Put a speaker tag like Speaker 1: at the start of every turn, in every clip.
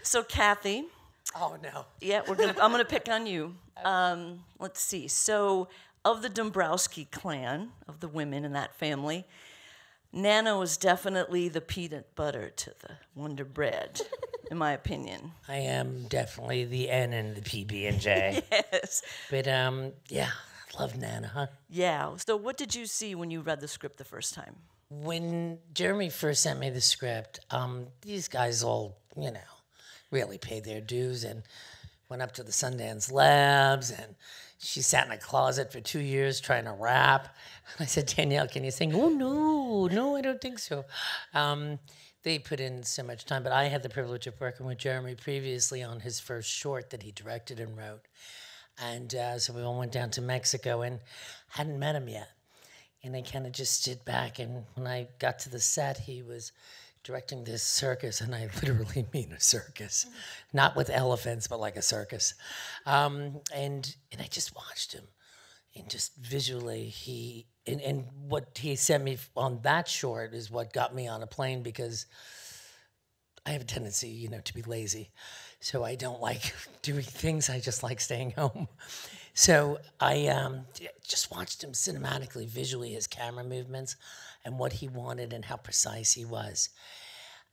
Speaker 1: So Cathy,
Speaker 2: Oh, no.
Speaker 1: yeah, I'm gonna pick on you. Let's see. So of the Dombrowski clan, of the women in that family, Nana was definitely the peanut butter to the Wonder Bread, in my opinion.
Speaker 2: I am definitely the N in the PB&J.
Speaker 1: Yes.
Speaker 2: But, yeah, love Nana, huh?
Speaker 1: Yeah. So what did you see when you read the script the first time?
Speaker 2: When Geremy first sent me the script, these guys all, really paid their dues and went up to the Sundance Labs, and she sat in a closet for 2 years trying to rap. I said, Danielle, can you sing? Oh, no, I don't think so. They put in so much time, but I had the privilege of working with Geremy previously on his first short that he directed and wrote. And so we all went down to Mexico and hadn't met him yet. And I kind of just stood back, and when I got to the set, he was directing this circus, and I literally mean a circus. Not with elephants, but like a circus. And I just watched him, and just visually, and what he sent me on that short is what got me on a plane, because I have a tendency, to be lazy. So I don't like doing things, I just like staying home. So I just watched him cinematically, visually, his camera movements and what he wanted and how precise he was.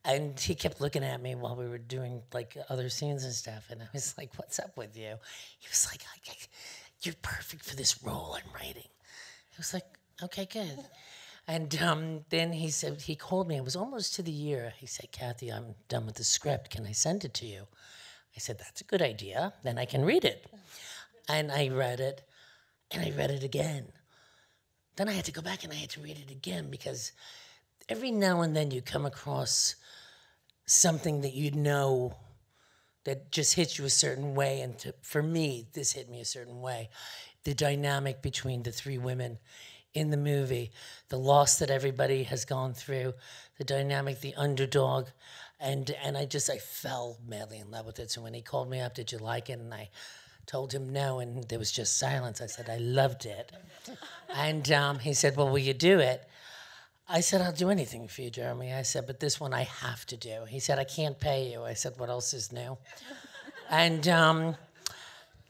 Speaker 2: And he kept looking at me while we were doing like other scenes and stuff. And I was like, what's up with you? He was like, you're perfect for this role I'm writing. I was like, okay, good. And then he said, he called me, it was almost to the year. He said, Cathy, I'm done with the script. Can I send it to you? I said, that's a good idea. Then I can read it. And I read it, and I read it again. Then I had to go back and I had to read it again, because every now and then you come across something that that just hits you a certain way. And for me, this hit me a certain way. The dynamic between the three women in the movie, the loss that everybody has gone through, the dynamic, the underdog. And I fell madly in love with it. So when he called me up, did you like it? And I told him no, and there was just silence. I said, I loved it. And he said, well, will you do it? I said, I'll do anything for you, Geremy. I said, but this one I have to do. He said, I can't pay you. I said, what else is new? And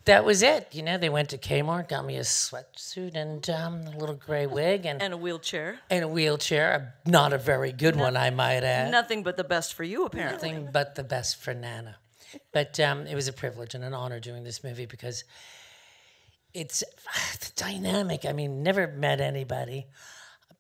Speaker 2: that was it. They went to Kmart, got me a sweatsuit and a little gray wig. And
Speaker 1: a wheelchair.
Speaker 2: And a wheelchair. Not a very good one, I might add.
Speaker 1: Nothing but the best for you, apparently.
Speaker 2: Nothing but the best for Nana. But it was a privilege and an honor doing this movie, because it's the dynamic. I mean, never met anybody.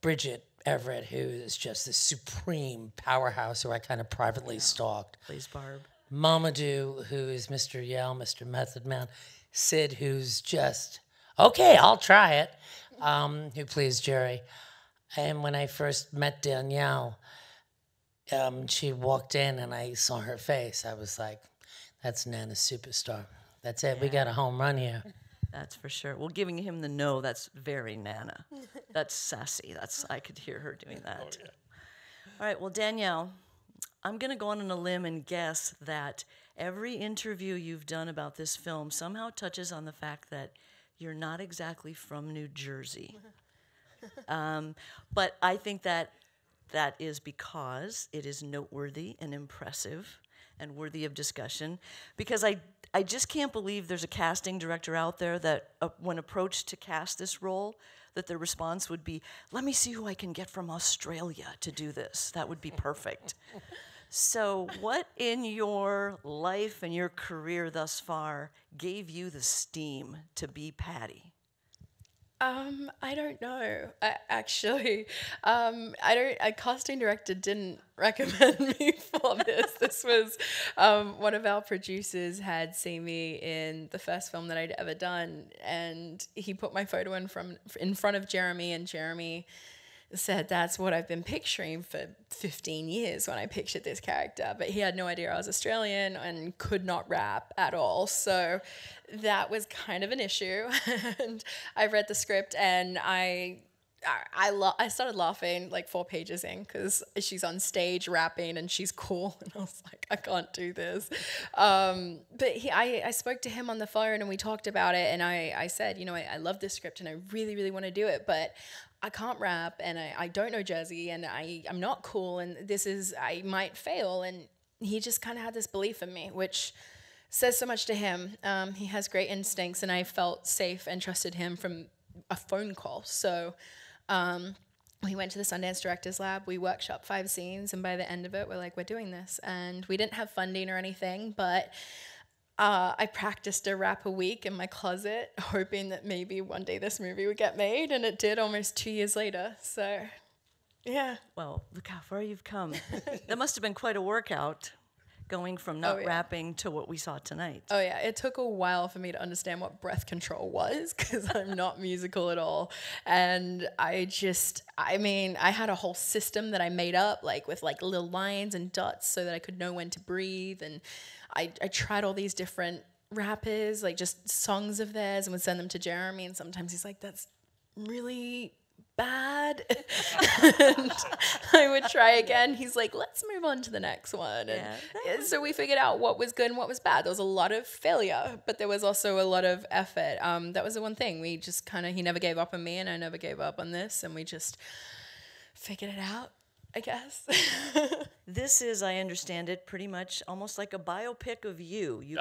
Speaker 2: Bridget Everett, who is just this supreme powerhouse who I kind of privately stalked.
Speaker 1: Plays Barb.
Speaker 2: Mamadou, who is Mr. Yell, Mr. Method Man. Sid, who's just, okay, I'll try it, who plays Jerry. And when I first met Danielle, she walked in and I saw her face. I was like, that's Nana's superstar. That's it. Yeah. We got a home run here.
Speaker 1: That's for sure. Well, giving him the no, that's very Nana. That's sassy. I could hear her doing that. Oh, yeah. All right, well, Danielle, I'm going to go on a limb and guess that every interview you've done about this film somehow touches on the fact that you're not exactly from New Jersey. But I think that is because it is noteworthy and impressive and worthy of discussion, because I just can't believe there's a casting director out there that when approached to cast this role, that the response would be, let me see who I can get from Australia to do this. That would be perfect. So what in your life and your career thus far gave you the steam to be Patti?
Speaker 3: I don't know. A casting director didn't recommend me for this. This was one of our producers had seen me in the first film that I'd ever done, and he put my photo in front of Geremy, and Geremy said, that's what I've been picturing for 15 years when I pictured this character. But he had no idea I was Australian and could not rap at all. So that was kind of an issue. And I read the script and I started laughing like 4 pages in, because she's on stage rapping and she's cool. And I was like, I can't do this. But I spoke to him on the phone and we talked about it. And I said, I love this script and I really, really want to do it. But I can't rap and I don't know Jersey and I'm not cool and I might fail. And he just kind of had this belief in me, which says so much to him. He has great instincts, and I felt safe and trusted him from a phone call. So we went to the Sundance Directors Lab. We workshopped 5 scenes, and by the end of it, we're like, we're doing this. And we didn't have funding or anything, but I practiced a rap a week in my closet, hoping that maybe one day this movie would get made, and it did almost 2 years later. So, yeah.
Speaker 1: Well, look how far you've come. That must have been quite a workout, going from not rapping to what we saw tonight.
Speaker 3: Oh, yeah. It took a while for me to understand what breath control was, because I'm not musical at all. And I had a whole system that I made up, like with like little lines and dots so that I could know when to breathe. And I tried all these different rappers, like just songs of theirs, and would send them to Geremy. And sometimes he's like, that's really bad. And I would try again. He's like, let's move on to the next one. And so we figured out what was good and what was bad. There was a lot of failure, but there was also a lot of effort. That was the one thing. We just he never gave up on me, and I never gave up on this, and we just figured it out, I guess.
Speaker 1: This is, I understand it, pretty much almost like a biopic of you. You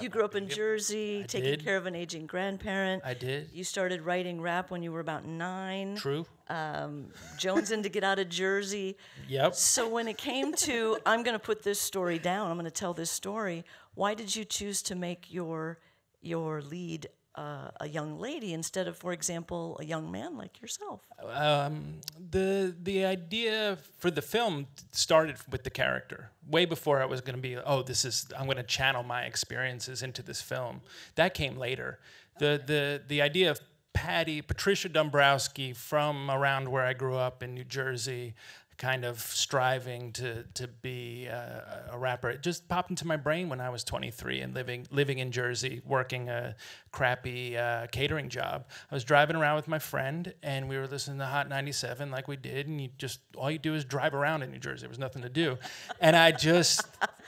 Speaker 1: grew up in Jersey, taking care of an aging grandparent.
Speaker 4: I did.
Speaker 1: You started writing rap when you were about 9.
Speaker 4: True.
Speaker 1: Jonesing to get out of Jersey.
Speaker 4: Yep.
Speaker 1: So when it came to, I'm going to put this story down, I'm going to tell this story, why did you choose to make your lead a young lady instead of, for example, a young man like yourself?
Speaker 4: The idea for the film started with the character. Way before I was going to be, I'm going to channel my experiences into this film. That came later. The idea of Patricia Dombrowski, from around where I grew up in New Jersey, kind of striving to be a rapper. It just popped into my brain when I was 23 and living in Jersey, working a crappy catering job. I was driving around with my friend, and we were listening to Hot 97 like we did, and all you do is drive around in New Jersey. There was nothing to do. And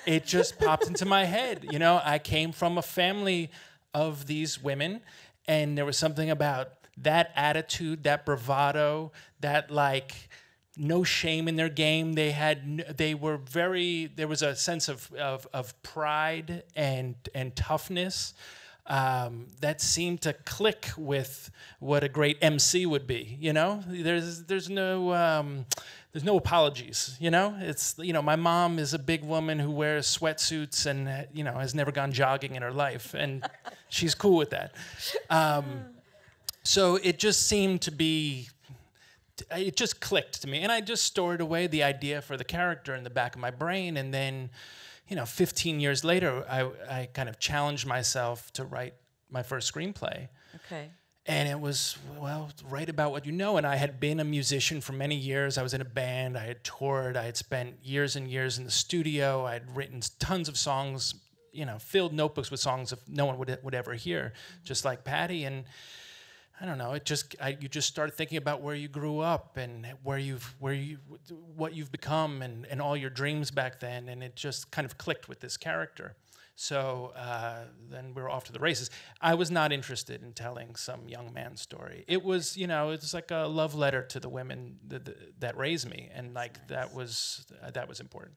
Speaker 4: it just popped into my head. You know, I came from a family of these women, and there was something about that attitude, that bravado, that like no shame in their game. There was a sense of pride and toughness that seemed to click with what a great MC would be. You know, there's no apologies. You know, it's, my mom is a big woman who wears sweatsuits and has never gone jogging in her life, and she's cool with that. So it just seemed to be. It just clicked to me, and I just stored away the idea for the character in the back of my brain, and then, 15 years later, I kind of challenged myself to write my first screenplay.
Speaker 1: Okay.
Speaker 4: And it was, write about what you know. And I had been a musician for many years. I was in a band. I had toured. I had spent years and years in the studio. I had written tons of songs, filled notebooks with songs that no one would ever hear, just like Patti. And I don't know. You just start thinking about where you grew up and what you've become and all your dreams back then, and it just kind of clicked with this character. So then we were off to the races. I was not interested in telling some young man's story. It was, it's like a love letter to the women that raised me, and like that was important.